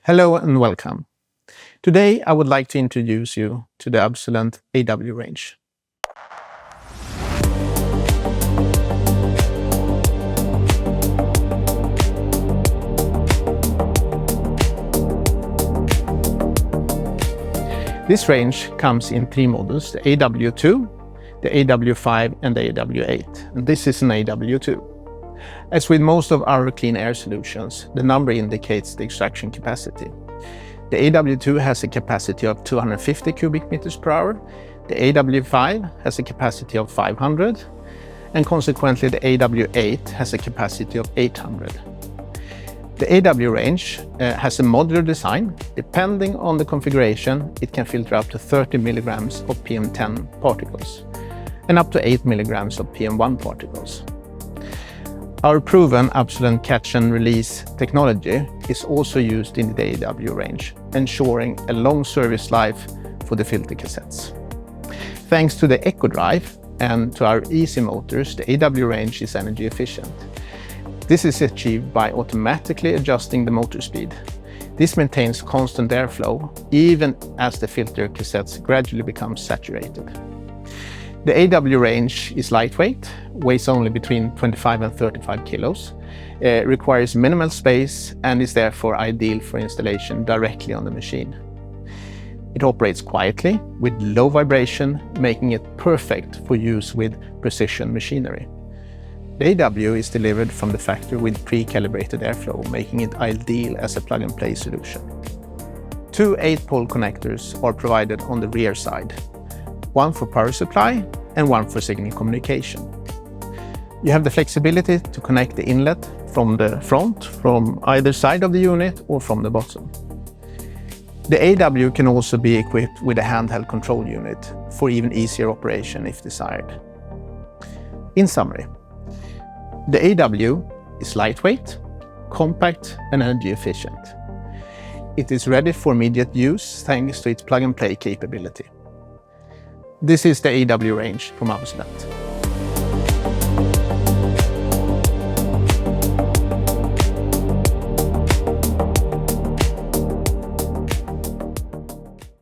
Hello and welcome. Today I would like to introduce you to the Absolent AW range. This range comes in three models: the AW2, the AW5 and the AW8, and this is an AW2. As with most of our clean air solutions, the number indicates the extraction capacity. The AW2 has a capacity of 250 cubic meters per hour, the AW5 has a capacity of 500, and consequently the AW8 has a capacity of 800. The AW range has a modular design. Depending on the configuration, it can filter up to 30 milligrams of PM10 particles and up to 8 milligrams of PM1 particles. Our proven Absolent catch and release technology is also used in the AW range, ensuring a long service life for the filter cassettes. Thanks to the EcoDrive and to our easy motors, the AW range is energy efficient. This is achieved by automatically adjusting the motor speed. This maintains constant airflow, even as the filter cassettes gradually become saturated. The AW range is lightweight, weighs only between 25 and 35 kilos, requires minimal space and is therefore ideal for installation directly on the machine. It operates quietly with low vibration, making it perfect for use with precision machinery. The AW is delivered from the factory with pre-calibrated airflow, making it ideal as a plug-and-play solution. Two 8-pole connectors are provided on the rear side, one for power supply and one for signal communication. You have the flexibility to connect the inlet from the front, from either side of the unit or from the bottom. The AW can also be equipped with a handheld control unit for even easier operation if desired. In summary, the AW is lightweight, compact and energy efficient. It is ready for immediate use thanks to its plug-and-play capability. This is the AW range from Absolent.